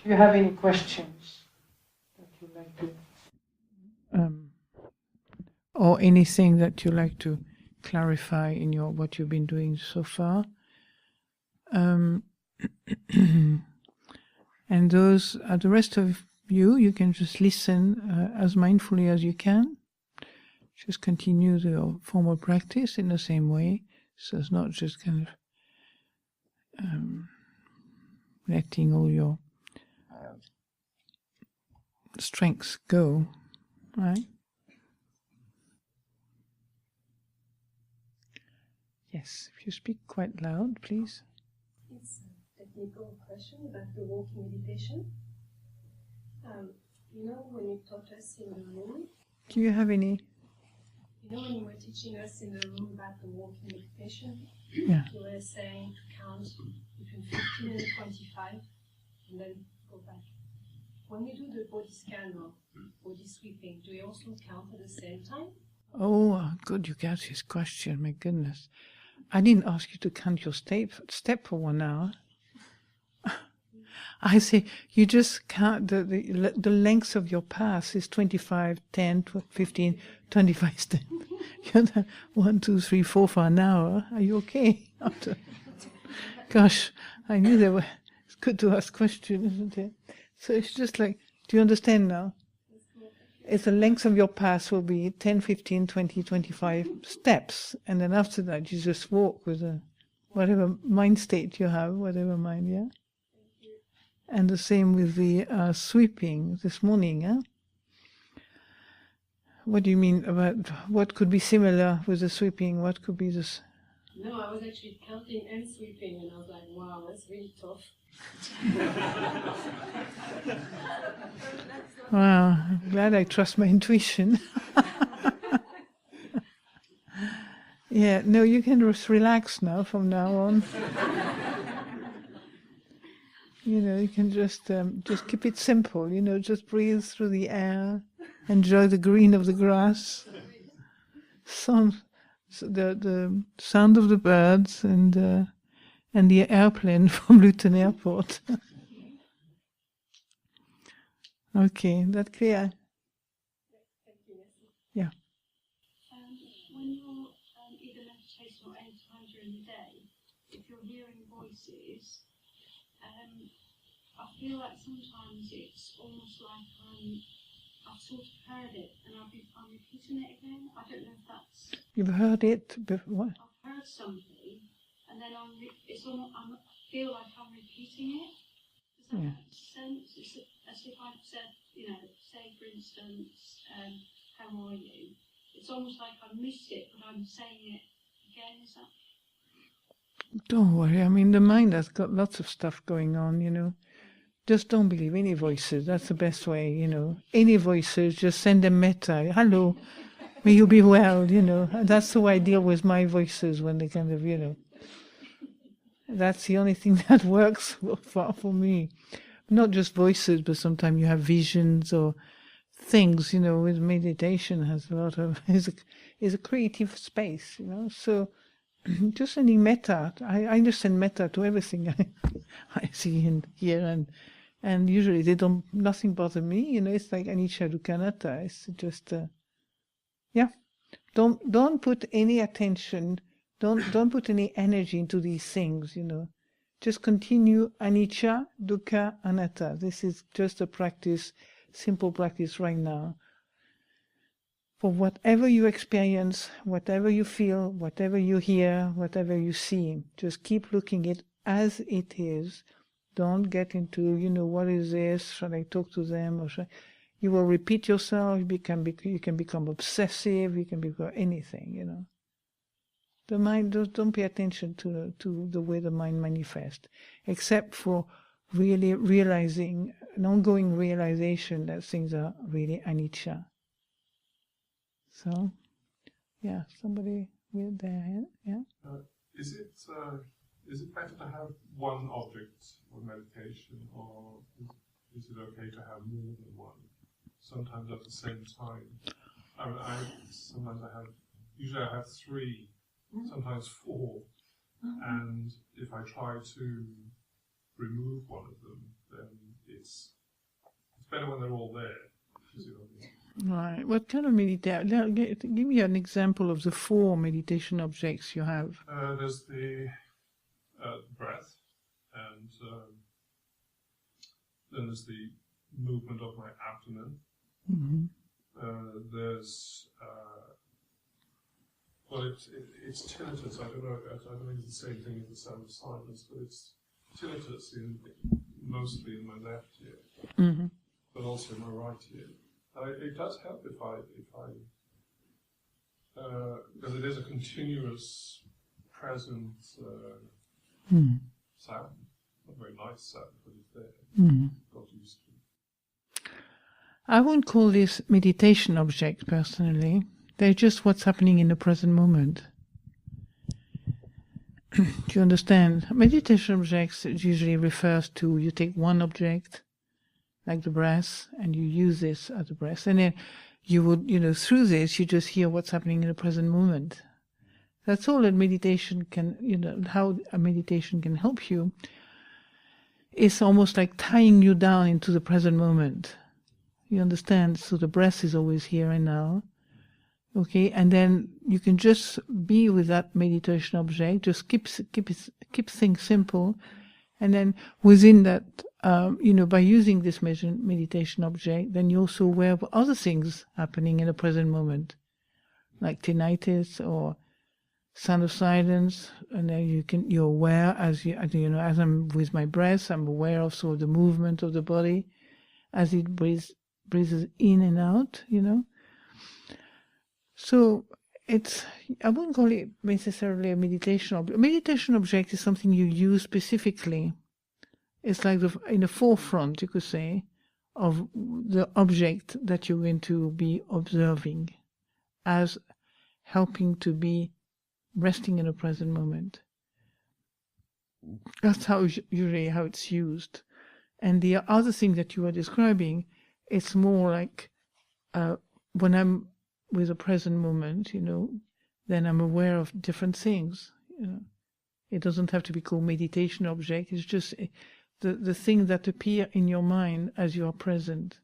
Do you have any questions that you'd like to, or anything that you like to clarify in your what you've been doing so far? And those, the rest of you can just listen as mindfully as you can. Just continue the formal practice in the same way. So it's not just kind of letting all your strengths go, right? Yes, if you speak quite loud, please. It's a technical question about the walking meditation. When you taught us in the room. Do you have any? When you were teaching us in the room about the walking meditation, Yeah. you were saying to count between 15 and 25 and then go back. When we do the body scan or body sweeping, do we also count at the same time? Oh, good, you got this question, my goodness. I didn't ask you to count your step for 1 hour. I say you just count the length of your path is 25, 10, 15, 25 steps. You're done 1, 2, 3, 4 for an hour. Are you okay? Gosh, I knew they were. It's good to ask questions, isn't it? So it's just like, do you understand now? It's the length of your path will be 10, 15, 20, 25 steps. And then after that, you just walk with whatever mind state you have, whatever mind, yeah? And the same with the sweeping this morning, huh? What do you mean about what could be similar with the sweeping? What could be this? No, I was actually counting and sweeping, and I was like, wow, that's really tough. Wow, I'm glad I trust my intuition. Yeah, no, you can just relax now from now on. You can just keep it simple, just breathe through the air, enjoy the green of the grass, the sound of the birds, and the airplane from Luton Airport. Okay, that clear? Yeah. When you're either meditating or any time during the day, if you're hearing voices, I feel like sometimes it's almost like I've sort of heard it and I'm repeating it again. I don't know if that's... You've heard it before? I've heard something and then I feel like I'm repeating it. Does that make sense? It's as if I've said, say for instance, how are you? It's almost like I missed it, but I'm saying it again. Is that... Don't worry. I mean, the mind has got lots of stuff going on, Just don't believe any voices. That's the best way, Any voices, just send them metta. Hello, may you be well, That's the way I deal with my voices when they kind of, That's the only thing that works for me. Not just voices, but sometimes you have visions or things, with meditation has a lot of, is a creative space, So just sending metta. I just send metta to everything I see and hear, and usually nothing bothers me. It's like anicca dukkha anatta. It's just, Don't put any attention. Don't put any energy into these things. Just continue anicca dukkha anatta. This is just a practice, simple practice right now. For whatever you experience, whatever you feel, whatever you hear, whatever you see, just keep looking at it as it is. Don't get into, what is this? Shall I talk to them? You will repeat yourself. You can become obsessive. You can become anything. The mind, don't pay attention to the way the mind manifests, except for really realizing, an ongoing realization that things are really anicca. So, yeah, somebody with their hand, yeah. Is it better to have one object of meditation, or is it okay to have more than one? Sometimes at the same time. Usually I have 3, sometimes 4, and if I try to remove one of them, then it it's better when they're all there. You see what I mean? Right. What kind of meditation? Give me an example of the 4 meditation objects you have. There's the breath, and then there's the movement of my abdomen. Mm-hmm. There's well, it's tinnitus. I don't know if it's the same thing as the sound of silence, but it's tinnitus mostly in my left ear, Mm-hmm. but also in my right ear. It does help if I because it is a continuous, present Mm-hmm. sound. Not a very nice sound, but it's there. Mm-hmm. Got used to. I won't call this meditation object personally. They're just what's happening in the present moment. Do you understand? Meditation objects usually refers to you take one object, like the breath, and you use this as a breath. And then you would, through this, you just hear what's happening in the present moment. That's all that meditation can, how a meditation can help you. It's almost like tying you down into the present moment. You understand? So the breath is always here and now. Okay, and then you can just be with that meditation object. Just keep things simple, and then within that, by using this meditation object, then you're also aware of other things happening in the present moment, like tinnitus or sound of silence, and then you're aware as I'm with my breath, I'm aware also of the movement of the body as it breathes in and out, So I wouldn't call it necessarily a meditation object. A meditation object is something you use specifically. It's like in the forefront, you could say, of the object that you're going to be observing as helping to be resting in the present moment. That's usually how it's used. And the other thing that you are describing, it's more like when I'm with the present moment, then I'm aware of different things. It doesn't have to be called meditation object. It's just the things that appear in your mind as you are present.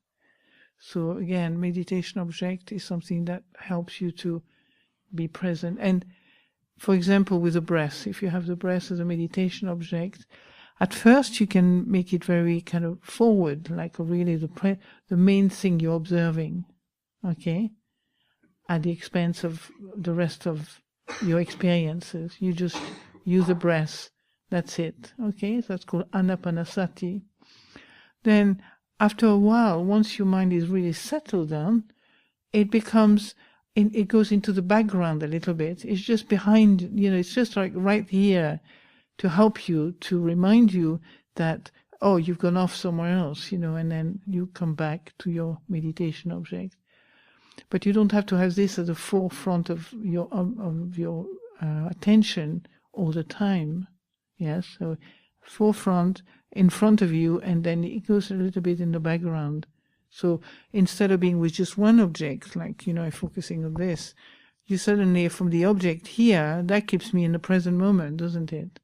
So again, meditation object is something that helps you to be present. And for example, with the breath, if you have the breath as a meditation object, at first you can make it very kind of forward, like really the main thing you're observing, okay? At the expense of the rest of your experiences. You just use the breath. That's it. Okay? So that's called anapanasati. Then after a while, once your mind is really settled down, it goes into the background a little bit. It's just behind, it's just like right here to help you, to remind you that, you've gone off somewhere else, and then you come back to your meditation object. But you don't have to have this at the forefront of your attention all the time. Yes, so forefront in front of you, and then it goes a little bit in the background. So instead of being with just one object, like focusing on this, you suddenly from the object here, that keeps me in the present moment, doesn't it?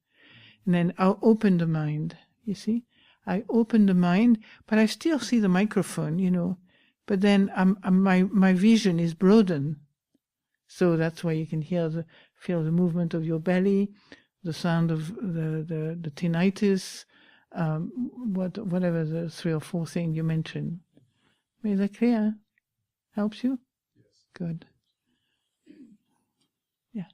And then I'll open the mind. You see, I open the mind, but I still see the microphone. But then my vision is broadened. So that's why you can feel the movement of your belly, the sound of the tinnitus, whatever the 3 or 4 things you mentioned. Is that clear? Helps you? Yes. Good. Yeah.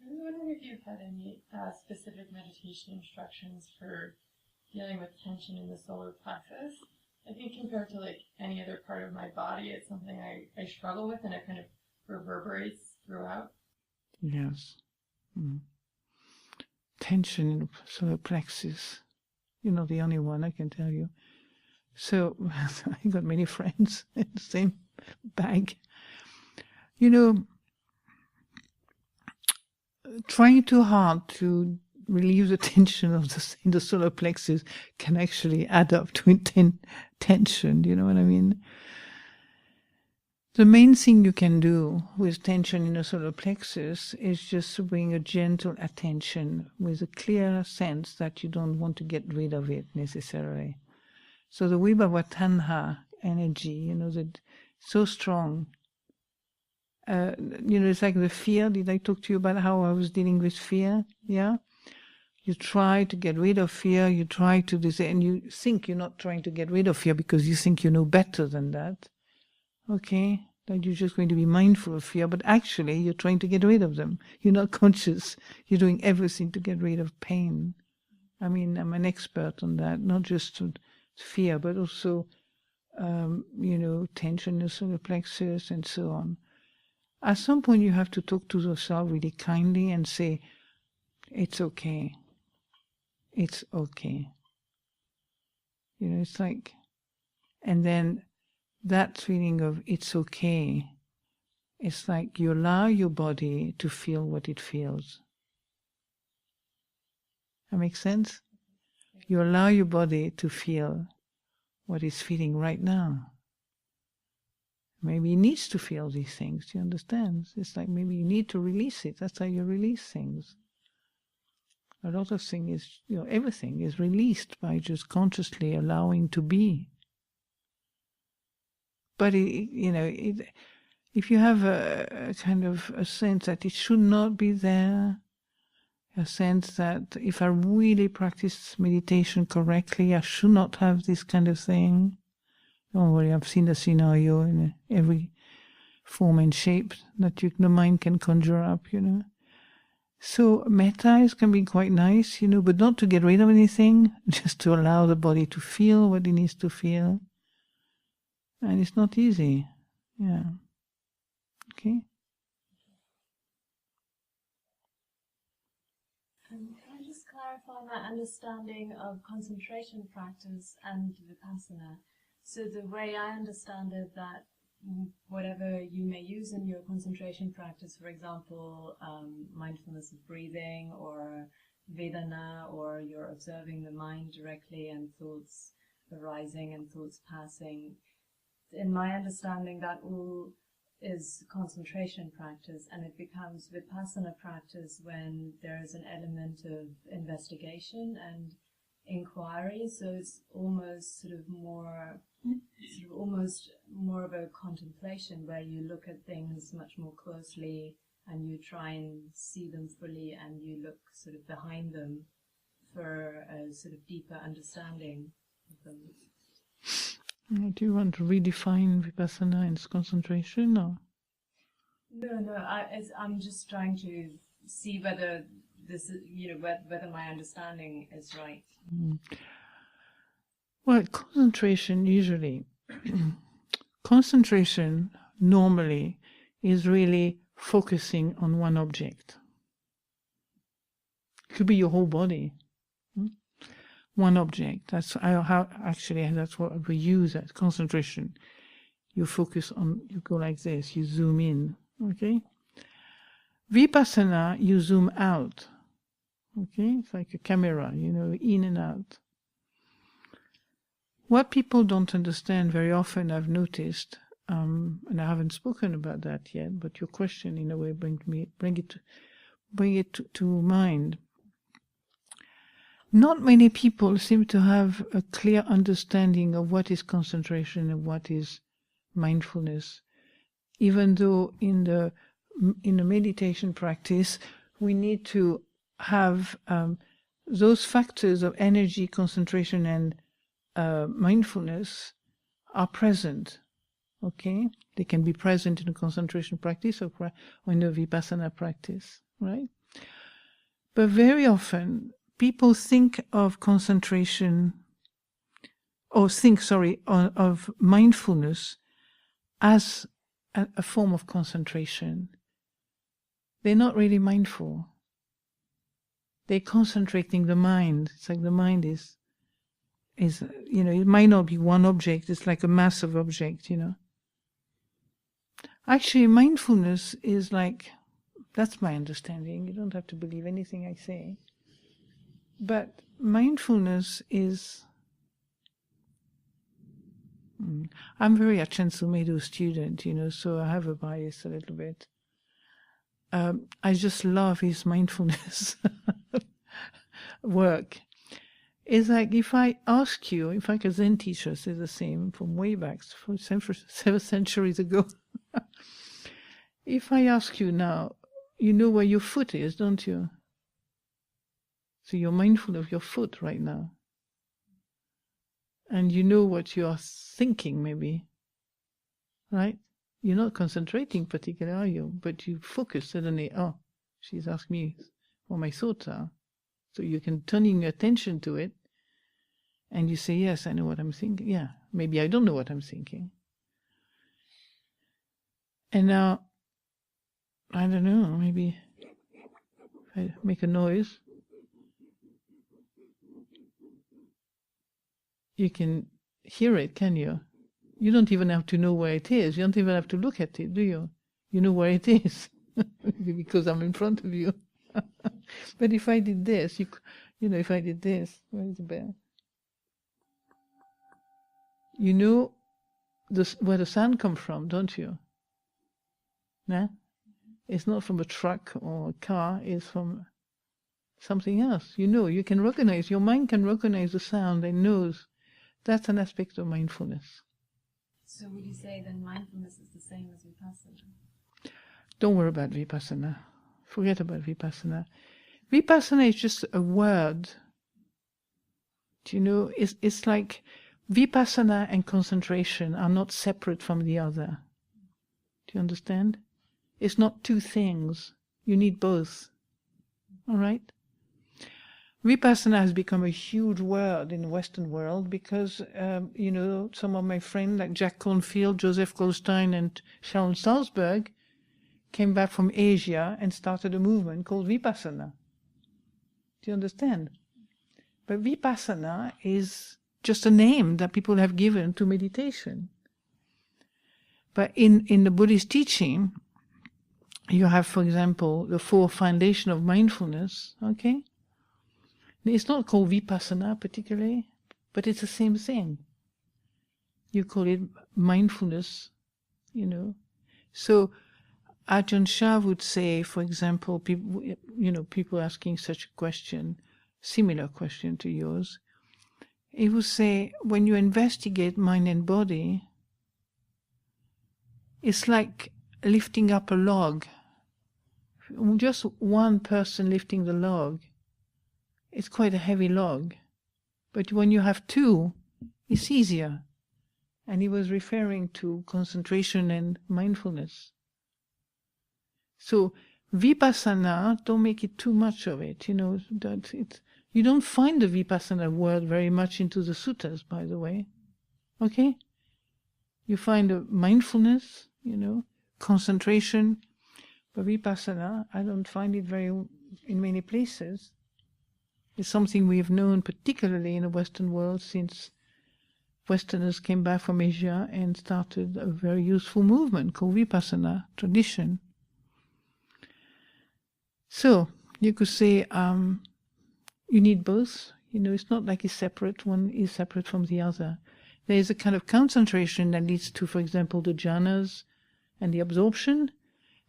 I was wondering if you've had any specific meditation instructions for dealing with tension in the solar plexus. I think compared to any other part of my body, it's something I struggle with, and it kind of reverberates throughout. Yes. Tension in the solar plexus. You're not the only one, I can tell you. So I got many friends in the same bag. Trying too hard to relieve the tension in the solar plexus can actually add up to tension. You know what I mean? The main thing you can do with tension in the solar plexus is just to bring a gentle attention with a clear sense that you don't want to get rid of it necessarily. So the Vibhava Tanha energy, that so strong. It's like the fear. Did I talk to you about how I was dealing with fear? Yeah? You try to get rid of fear, you try to do, and you think you're not trying to get rid of fear because you think you know better than that. Okay? That you're just going to be mindful of fear, but actually you're trying to get rid of them. You're not conscious. You're doing everything to get rid of pain. I mean, I'm an expert on that, not just fear, but also, tension in the solar plexus and so on. At some point you have to talk to yourself really kindly and say, it's okay. It's okay. It's like, and then that feeling of it's okay, it's like you allow your body to feel what it feels. That makes sense? You allow your body to feel what it's feeling right now. Maybe it needs to feel these things, you understand? It's like maybe you need to release it. That's how you release things. A lot of things is, everything is released by just consciously allowing to be. But, if you have a kind of a sense that it should not be there, a sense that if I really practice meditation correctly, I should not have this kind of thing. Don't worry, I've seen the scenario in every form and shape that the mind can conjure up, So metta can be quite nice, but not to get rid of anything, just to allow the body to feel what it needs to feel. And it's not easy. Yeah. Okay. Can I just clarify my understanding of concentration practice and vipassana? So the way I understand it, that whatever you may use in your concentration practice, for example, mindfulness of breathing or Vedana, or you're observing the mind directly and thoughts arising and thoughts passing, in my understanding that all is concentration practice, and it becomes vipassana practice when there is an element of investigation and inquiry, so it's almost more of a contemplation where you look at things much more closely and you try and see them fully, and you look sort of behind them for a sort of deeper understanding of them. Do you want to redefine vipassana and concentration, or? No. I'm just trying to see whether this is, whether my understanding is right. Well, concentration usually, concentration normally is really focusing on one object. It could be your whole body. One object. That's what we use as concentration. You focus on, you go like this, you zoom in. Okay? Vipassana, you zoom out. Okay? It's like a camera, in and out. What people don't understand very often, I've noticed, and I haven't spoken about that yet, but your question in a way bring it to mind. Not many people seem to have a clear understanding of what is concentration and what is mindfulness, even though in the meditation practice we need to have those factors of energy, concentration, and mindfulness are present. Okay, they can be present in a concentration practice or in a vipassana practice, right? But very often people think of concentration, of mindfulness as a form of concentration. They're not really mindful. They're concentrating the mind. It's like the mind is it might not be one object. It's like a mass of objects, Actually, mindfulness is like, that's my understanding. You don't have to believe anything I say. But mindfulness is, I'm very Ajahn Sundara student, so I have a bias a little bit. I just love his mindfulness work. It's like if I ask you, in fact, a Zen teacher says the same from way back, 7 centuries ago. If I ask you now, you know where your foot is, don't you? So you're mindful of your foot right now. And you know what you are thinking, maybe. Right? You're not concentrating particularly, are you? But you focus suddenly, oh, she's asked me what my thoughts are. So you can turn your attention to it, and you say, yes, I know what I'm thinking. Yeah, maybe I don't know what I'm thinking. And now, I don't know, maybe if I make a noise, you can hear it, can you? You don't even have to know where it is. You don't even have to look at it, do you? You know where it is because I'm in front of you. But if I did this, you know, if I did this, where is the bell? You know where the sound comes from, don't you? No? It's not from a truck or a car, it's from something else. You know, you can recognize, your mind can recognize the sound and knows. That's an aspect of mindfulness. So would you say then mindfulness is the same as vipassana? Don't worry about vipassana. Forget about vipassana. Vipassana is just a word. Do you know, it's like vipassana and concentration are not separate from the other. Do you understand? It's not two things. You need both. All right? Vipassana has become a huge word in the Western world because, you know, some of my friends like Jack Cornfield, Joseph Goldstein, and Sharon Salzberg came back from Asia and started a movement called Vipassana. Do you understand? But Vipassana is just a name that people have given to meditation. But in the Buddhist teaching, you have, for example, the 4 foundations of mindfulness, okay? It's not called Vipassana particularly, but it's the same thing. You call it mindfulness, you know. So Ajahn Chah would say, for example, people, you know, people asking such a question, similar question to yours, he would say, when you investigate mind and body, it's like lifting up a log. Just one person lifting the log, it's quite a heavy log. But when you have 2, it's easier. And he was referring to concentration and mindfulness. So vipassana, don't make it too much of it. You know, that you don't find the vipassana word very much into the suttas, by the way. Okay? You find a mindfulness, you know, concentration. But vipassana, I don't find it very in many places. It's something we have known particularly in the Western world since Westerners came back from Asia and started a very useful movement called Vipassana tradition. So you could say you need both. You know, it's not like it's separate. One is separate from the other. There is a kind of concentration that leads to, for example, the jhanas and the absorption.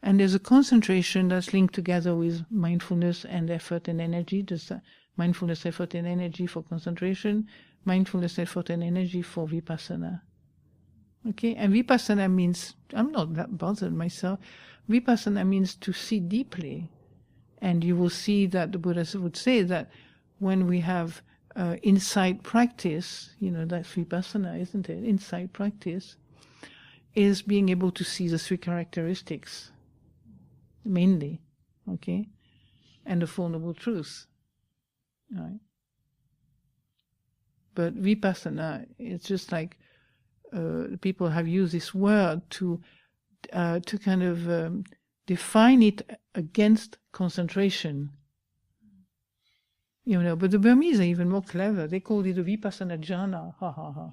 And there's a concentration that's linked together with mindfulness and effort and energy. There's mindfulness, effort, and energy for concentration, mindfulness, effort, and energy for vipassana. Okay, and vipassana means, I'm not that bothered myself, vipassana means to see deeply. And you will see that the Buddha would say that when we have insight practice, you know, that's vipassana, isn't it? Insight practice is being able to see the 3 characteristics, mainly, okay, and the Four Noble Truths. Right. But vipassana, it's just like people have used this word to kind of define it against concentration. You know, but the Burmese are even more clever. They called it a vipassana jhana. Ha ha ha.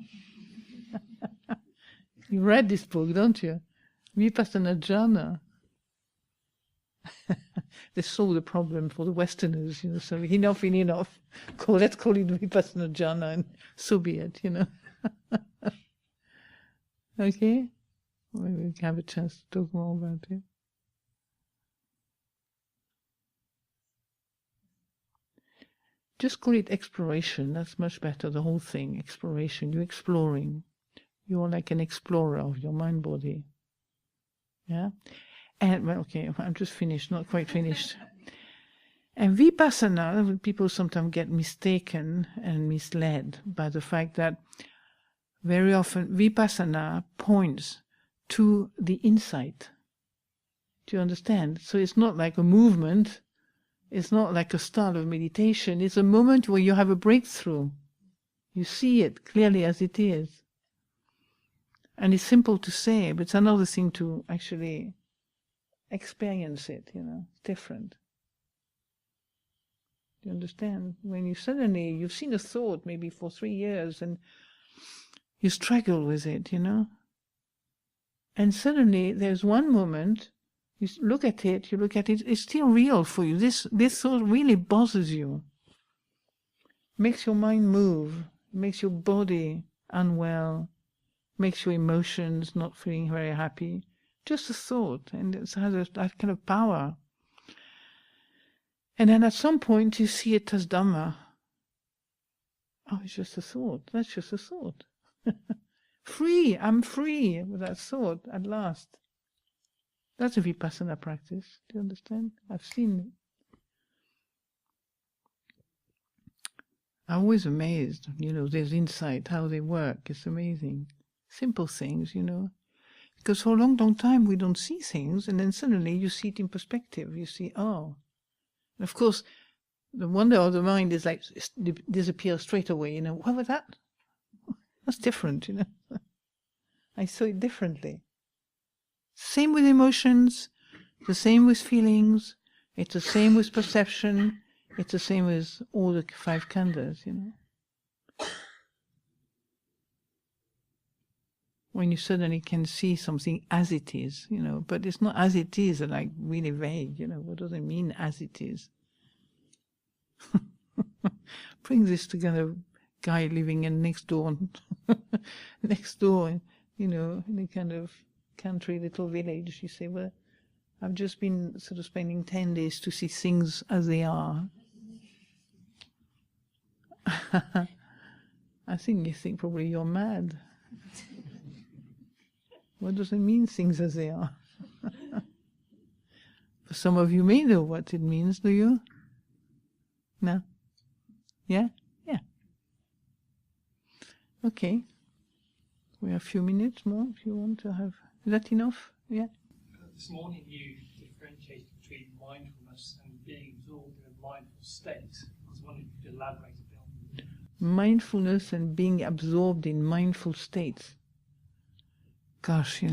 You read this book, don't you? Vipassana jhana. They solved the problem for the Westerners, you know, so enough. Let's call it Vipassana jhana and so be it, you know. Okay? Maybe we can have a chance to talk more about it. Just call it exploration. That's much better, the whole thing. Exploration. You're exploring. You're like an explorer of your mind body. Yeah? And, well, okay, I'm just finished, not quite finished. And Vipassana, people sometimes get mistaken and misled by the fact that very often Vipassana points to the insight. Do you understand? So it's not like a movement. It's not like a style of meditation. It's a moment where you have a breakthrough. You see it clearly as it is. And it's simple to say, but it's another thing to actually experience it, It's different. Do you understand? When you've seen a thought maybe for 3 years and you struggle with it, And suddenly there's one moment, you look at it, it's still real for you. This thought really bothers you. Makes your mind move, makes your body unwell, makes your emotions not feeling very happy. Just a thought, and it has that kind of power. And then at some point you see it as Dhamma. Oh, it's just a thought. That's just a thought. Free, I'm free with that thought at last. That's a Vipassana practice. Do you understand? I've seen it. I'm always amazed, there's insight, how they work. It's amazing. Simple things, Because for a long, long time we don't see things, and then suddenly you see it in perspective. You see, oh. And of course, the wonder of the mind is like, disappears straight away, What was that? That's different, I saw it differently. Same with emotions, the same with feelings, it's the same with perception, it's the same with all the 5 khandhas, When you suddenly can see something as it is, but it's not as it is, like really vague, what does it mean as it is? Bring this together, guy living in next door, in a kind of country little village. You say, well, I've just been sort of spending 10 days to see things as they are. I think you think probably you're mad. What does it mean, things as they are? For some of you may know what it means, do you? No? Yeah? Yeah. Okay. We have a few minutes more if you want to have. Is that enough? Yeah? This morning you differentiated between mindfulness and being absorbed in a mindful state. I was wondering if you could elaborate a bit on that. Mindfulness and being absorbed in mindful states. Gosh,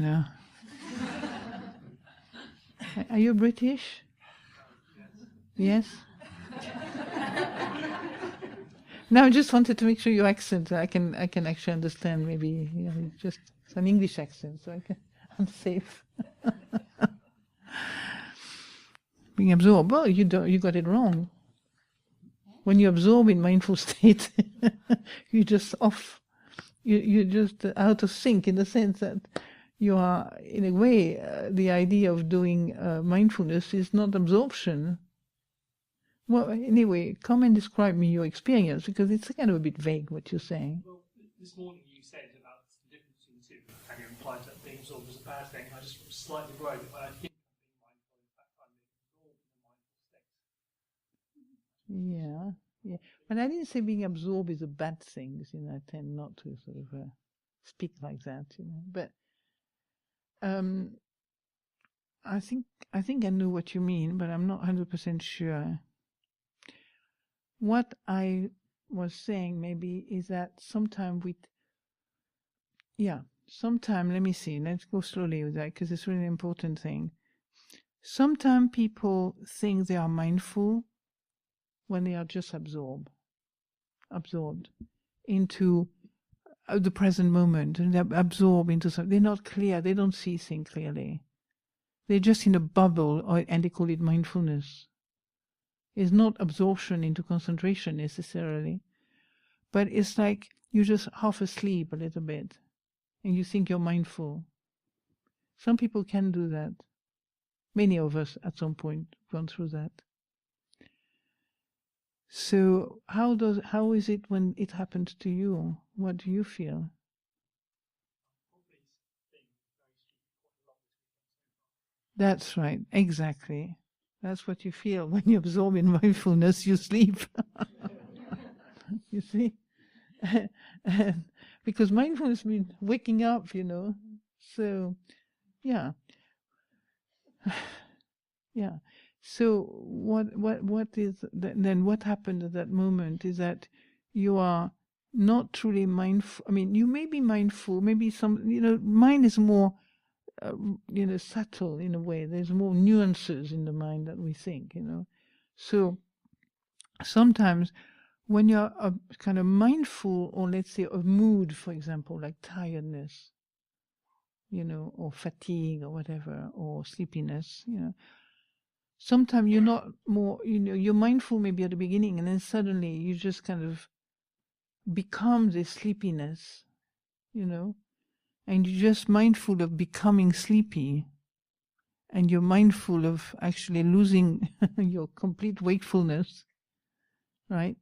Are you British? Yes? No, I just wanted to make sure your accent, I can actually understand maybe, just it's an English accent, so I'm safe. Being absorbed, well, you got it wrong. When you absorb in mindful state, you're just off. You're just out of sync in the sense that you are, in a way, the idea of doing mindfulness is not absorption. Well, anyway, come and describe me your experience, because it's kind of a bit vague what you're saying. Well, this morning you said about the difference between the two, and you implied that being absorbed was a bad thing. I just slightly worried that I think being mindful, in fact, I'm being absorbed in a mindful state. Yeah. But I didn't say being absorbed is a bad thing. I tend not to sort of speak like that. But I think I know what you mean, but I'm not 100% sure. What I was saying maybe is that sometimes let me see. Let's go slowly with that because it's really an important thing. Sometimes people think they are mindful when they are just absorbed into the present moment, and they're absorbed into something. They're not clear. They don't see things clearly. They're just in a bubble, and they call it mindfulness. It's not absorption into concentration necessarily, but it's like you're just half asleep a little bit, and you think you're mindful. Some people can do that. Many of us at some point gone through that. So how is it when it happens to you? What do you feel? That's right, exactly. That's what you feel when you absorb in mindfulness, you sleep. You see? Because mindfulness means waking up, So, yeah. Yeah. So what is then what happened at that moment is that you are not truly mindful. I mean, you may be mindful, maybe mind is more subtle in a way. There's more nuances in the mind that we think, So sometimes when you're kind of mindful, or let's say of mood, for example, like tiredness, or fatigue or whatever, or sleepiness, sometimes you're not more, you're mindful maybe at the beginning, and then suddenly you just kind of become this sleepiness, and you're just mindful of becoming sleepy, and you're mindful of actually losing your complete wakefulness, right?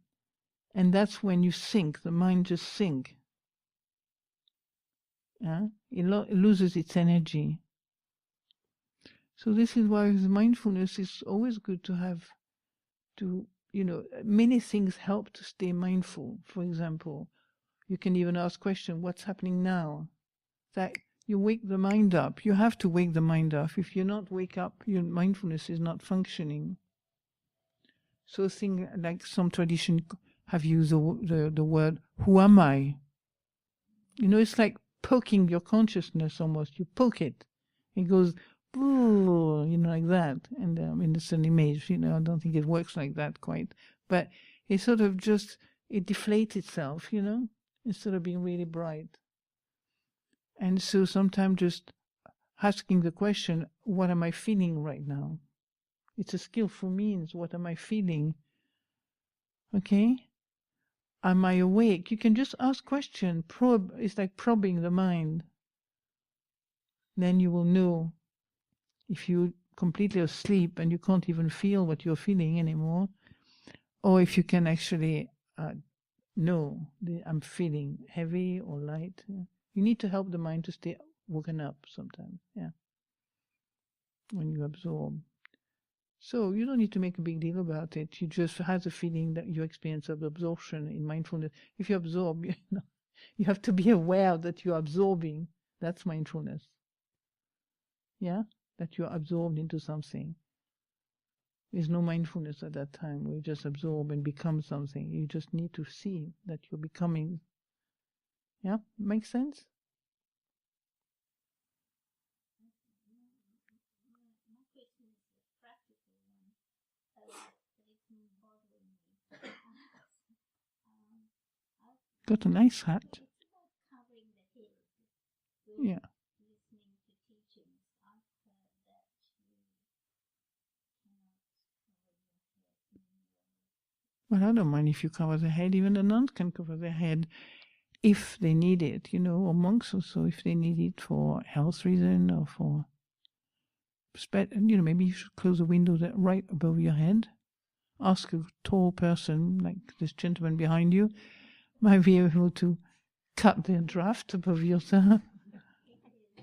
And that's when you sink, the mind just sink. Yeah? It loses its energy. So this is why with mindfulness is always good to have many things help to stay mindful. For example, you can even ask question, what's happening now? That you wake the mind up. You have to wake the mind up. If you're not wake up, your mindfulness is not functioning. So thing like some tradition have used the word, who am I? It's like poking your consciousness almost. You poke it. It goes, like that. And it's an image, I don't think it works like that quite. But it sort of it deflates itself, instead of being really bright. And so sometimes just asking the question, what am I feeling right now? It's a skillful means, what am I feeling? Okay? Am I awake? You can just ask question, probe. It's like probing the mind. Then you will know if you're completely asleep and you can't even feel what you're feeling anymore, or if you can actually know I'm feeling heavy or light. You need to help the mind to stay woken up sometimes, when you absorb. So you don't need to make a big deal about it. You just have the feeling that you experience of absorption in mindfulness. If you absorb, you have to be aware that you're absorbing. That's mindfulness. Yeah? That you're absorbed into something. There's no mindfulness at that time where you just absorb and become something. You just need to see that you're becoming. Yeah? Makes sense? Got a nice hat. Yeah. Well, I don't mind if you cover the head. Even the nuns can cover their head if they need it, or monks also, if they need it for health reason or for, maybe you should close the window right above your head. Ask a tall person, like this gentleman behind you, might be able to cut the draft above yourself.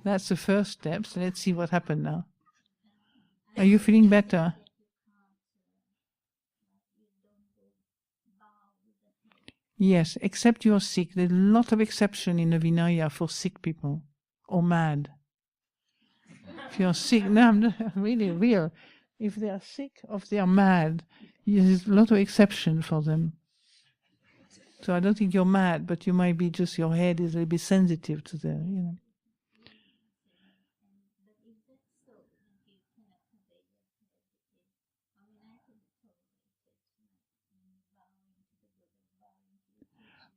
That's the first step. So let's see what happened now. Are you feeling better? Yes, except you're sick. There's a lot of exception in the Vinaya for sick people or mad. If you're sick, no, I'm not, really real. If they are sick or if they are mad, there's a lot of exception for them. So I don't think you're mad, but you might be just your head is a little bit sensitive to the,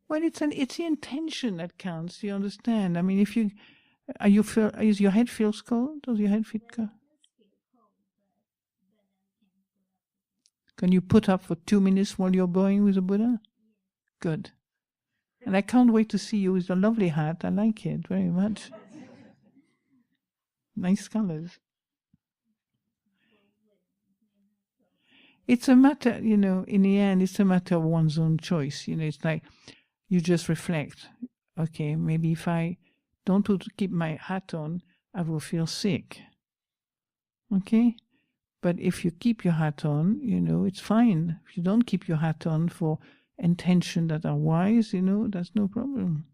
Well, it's the intention that counts. You understand? I mean, if you is your head feels cold? Does your head feel cold? Can you put up for 2 minutes while you're bowing with the Buddha? Good. And I can't wait to see you with a lovely hat. I like it very much. Nice colors. It's a matter, you know, in the end, it's a matter of one's own choice. You know, it's like you just reflect. Okay, maybe if I don't keep my hat on, I will feel sick. Okay? But if you keep your hat on, you know, it's fine. If you don't keep your hat on for intention that are wise, you know, that's no problem.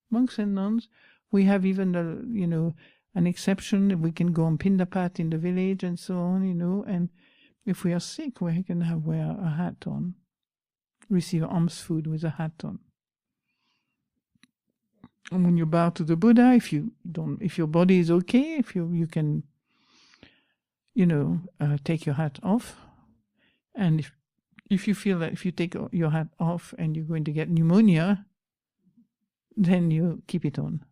Monks and nuns, we have even, you know, an exception. We can go on Pindapat in the village and so on, you know, and if we are sick, we can wear a hat on, receive alms food with a hat on. And when you bow to the Buddha, if your body is okay, if you can, you know, take your hat off, and if you feel that if you take your hat off and you're going to get pneumonia, then you keep it on.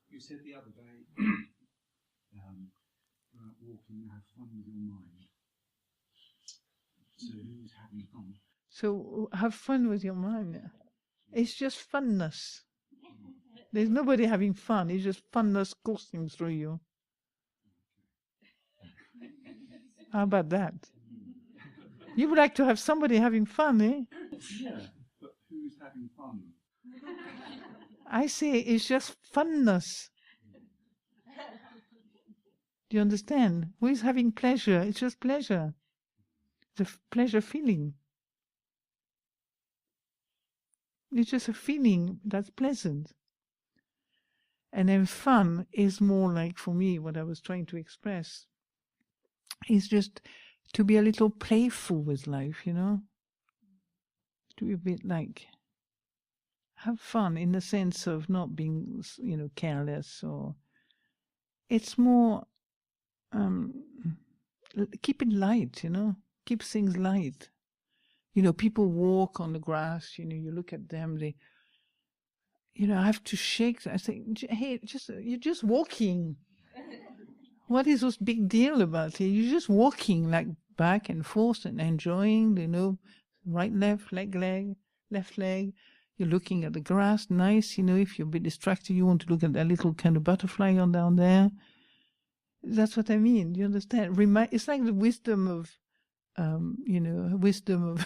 You said the other day, walking, have fun with your mind. So who's having fun? So have fun with your mind. It's just funness. There's nobody having fun. It's just funness coursing through you. How about that? You would like to have somebody having fun, eh? Yeah, but who's having fun? I say it's just funness. Do you understand? Who is having pleasure? It's just pleasure. The pleasure feeling. It's just a feeling that's pleasant. And then fun is more like, for me, what I was trying to express is just to be a little playful with life, you know? To be a bit like, have fun in the sense of not being, you know, careless, or it's more, keep it light, you know? Keep things light. You know, people walk on the grass, you know, you look at them, they, you know, I have to shake. I say, hey, you're just walking. What is this big deal about it? You're just walking like back and forth and enjoying, you know, right, left, left leg. You're looking at the grass, nice, you know, if you're a bit distracted, you want to look at that little kind of butterfly on down there. That's what I mean. You understand? It's like the wisdom of, you know, wisdom of,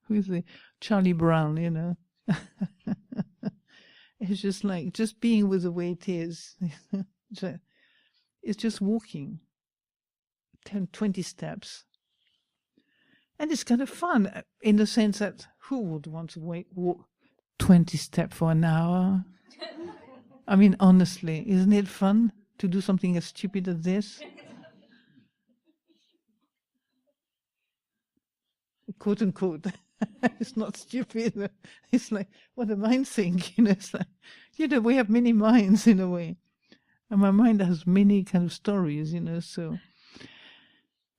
who's the Charlie Brown, you know. It's just like, just being with the way it is. It's just walking 10, 20 steps. And it's kind of fun in the sense that who would want to walk 20 steps for an hour? I mean, honestly, isn't it fun to do something as stupid as this? Quote unquote. It's not stupid. It's like, what the mind think? You know, it's like, you know, we have many minds in a way. And my mind has many kind of stories, you know, so.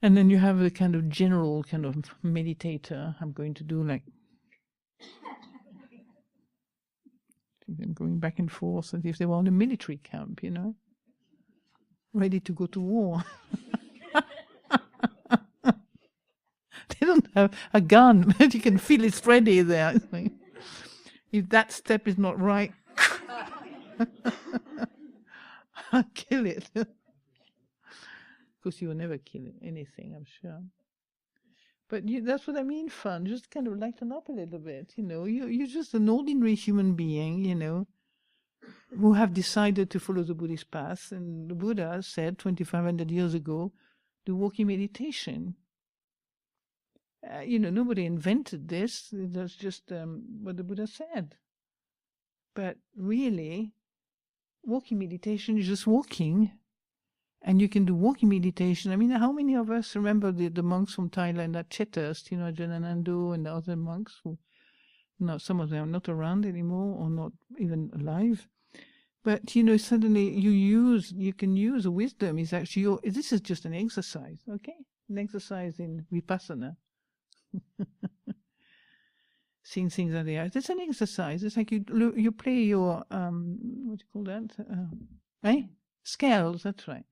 And then you have a kind of general kind of meditator. I'm going to do like, them going back and forth as if they were on a military camp, you know, ready to go to war. They don't have a gun, but you can feel it's ready there. It's like, if that step is not right, I'll kill it. Of course, you will never kill anything, I'm sure. But that's what I mean, fun. Just kind of lighten up a little bit, you know. You're just an ordinary human being, you know, who have decided to follow the Buddhist path. And the Buddha said 2,500 years ago, do walking meditation. You know, nobody invented this. That's just what the Buddha said. But really, walking meditation is just walking. And you can do walking meditation. I mean, how many of us remember the monks from Thailand at Chethurst, you know, Jananandu and the other monks who, no, some of them are not around anymore or not even alive. But, you know, suddenly you can use wisdom. Is actually, this is just an exercise, okay? An exercise in Vipassana. Seeing things as they are. It's an exercise. It's like you play your, what do you call that? Scales, that's right.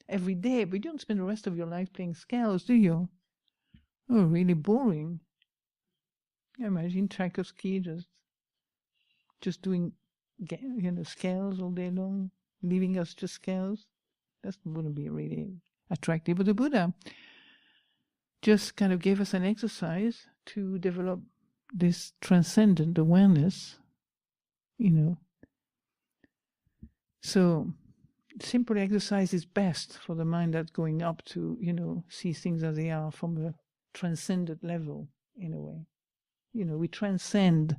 Every day, but you don't spend the rest of your life playing scales, do you? Oh, really boring. Imagine Tchaikovsky just just doing, scales all day long, leaving us just scales. That wouldn't be really attractive. But the Buddha just kind of gave us an exercise to develop this transcendent awareness, So simple exercise is best for the mind that's going up to, see things as they are from a transcendent level, in a way. We transcend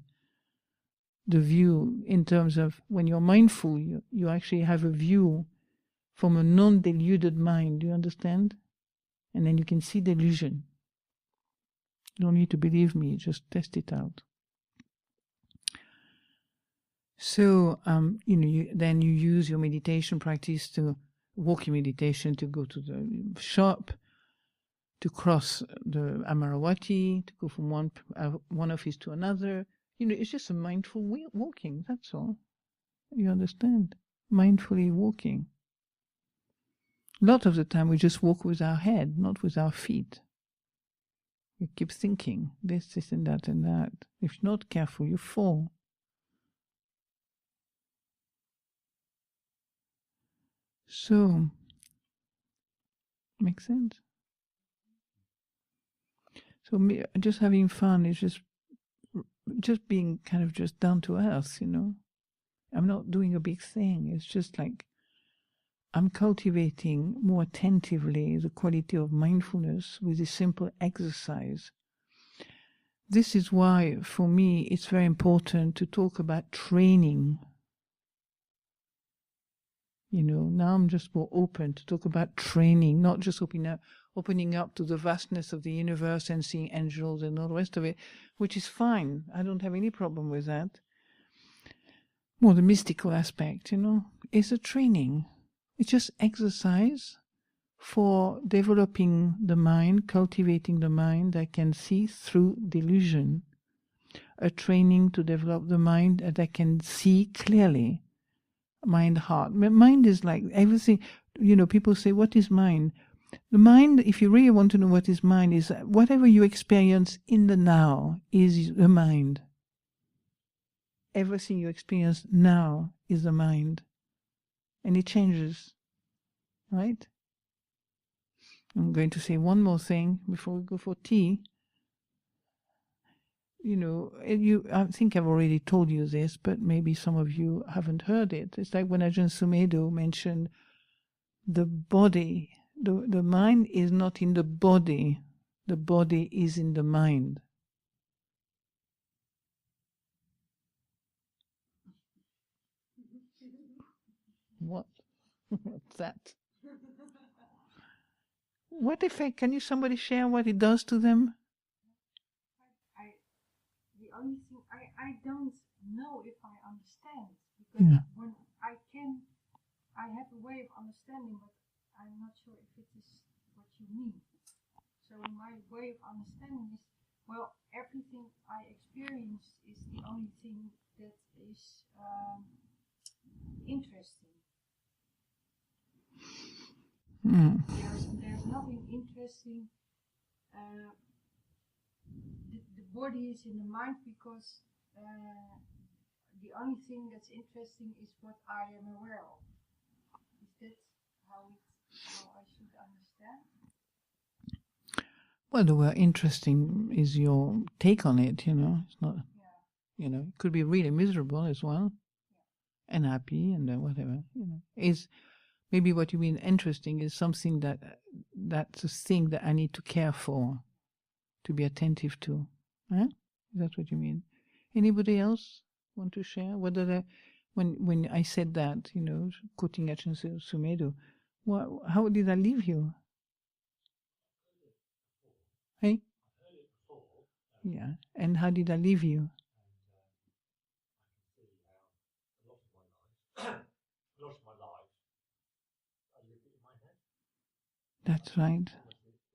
the view in terms of when you're mindful, you actually have a view from a non-deluded mind. Do you understand? And then you can see delusion. You don't need to believe me, just test it out. So, then you use your meditation practice to walking meditation to go to the shop, to cross the Amaravati, to go from one office to another. It's just a mindful walking, that's all. You understand? Mindfully walking. A lot of the time we just walk with our head, not with our feet. We keep thinking this, and that, and that. If you're not careful, you fall. So, makes sense? So just having fun is just being kind of just down to earth, I'm not doing a big thing. It's just like I'm cultivating more attentively the quality of mindfulness with this simple exercise. This is why, for me, it's very important to talk about training. Now I'm just more open to talk about training, not just opening up to the vastness of the universe and seeing angels and all the rest of it, which is fine. I don't have any problem with that. More the mystical aspect, is a training. It's just exercise for developing the mind, cultivating the mind that can see through delusion. A training to develop the mind that can see clearly. Mind, heart. Mind is like everything, people say, what is mind? The mind, if you really want to know what is mind, is whatever you experience in the now is the mind. Everything you experience now is the mind. And it changes, right? I'm going to say one more thing before we go for tea. I think I've already told you this, but maybe some of you haven't heard it. It's like when Ajahn Sundara mentioned the body. The mind is not in the body is in the mind. What? What's that? What effect? Can somebody share what it does to them? The only thing I don't know if I understand, because when I have a way of understanding, but I'm not sure if it is what you mean. So my way of understanding is, well, everything I experience is the only thing that is interesting. There's nothing interesting. The body is in the mind because the only thing that's interesting is what I am aware of. Is that how I should understand? Well, the word interesting is your take on it, It's not, it could be really miserable as well, and happy and whatever, Is maybe what you mean interesting is something that's a thing that I need to care for, to be attentive to. Huh? Is that what you mean? Anybody else want to share? Whether when I said that, quoting Ajahn Sundara, how did that leave you? Hey? Yeah. And how did that leave you? A lot of my life, I lived it in my head. That's right. The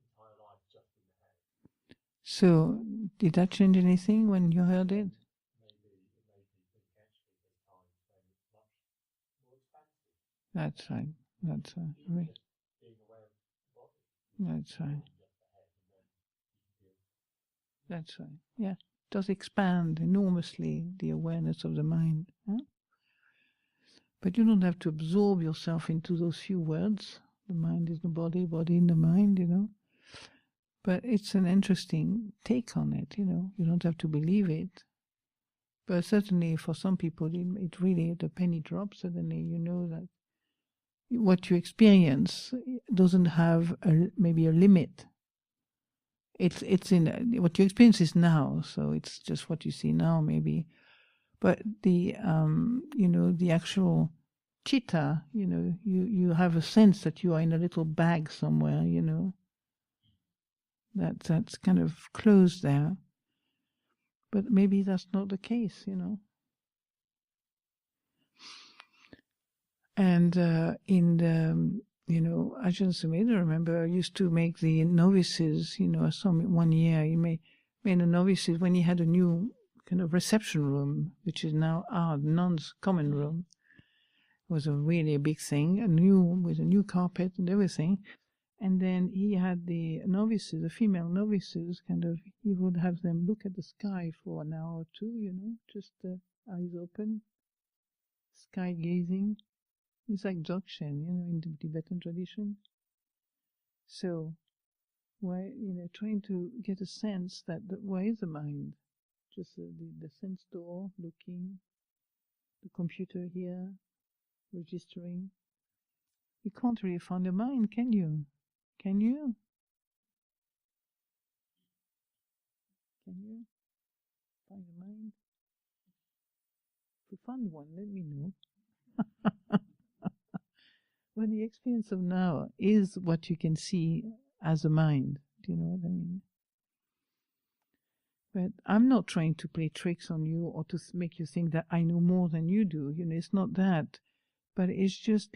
entire life just in the head. So, did that change anything when you heard it? Maybe it made me think actually there's times when it's much more expansive. That's right. That's right. Being aware of the body. That's right. Just the head and then you feel. That's right. Yeah, does expand enormously the awareness of the mind. Huh? But you don't have to absorb yourself into those few words. The mind is the body, body in the mind, you know. But it's an interesting take on it, you know. You don't have to believe it. But certainly for some people, it really, the penny drops. Suddenly you know that what you experience doesn't have maybe a limit. It's in what you experience is now, so it's just what you see now, maybe. But the you know, the actual chitta, you know, you have a sense that you are in a little bag somewhere, you know. That's kind of closed there. But maybe that's not the case, you know. And in the, you know, Ajahn Sundara, I remember, used to make the novices, you know, one year he made the novices when he had a new kind of reception room, which is now our nuns' common room. It was really a big thing, with a new carpet and everything. And then he had the novices, the female novices, he would have them look at the sky for an hour or two, you know, just eyes open, sky gazing. It's like Dzogchen, you know, in the Tibetan tradition. So, why, you know, trying to get a sense that where is the mind? Just the sense door, looking, the computer here, registering. You can't really find the mind, can you? Can you? Can you find the mind? If you find one, let me know. Well, the experience of now is what you can see as a mind. Do you know what I mean? But I'm not trying to play tricks on you or to make you think that I know more than you do. You know, it's not that. But it's just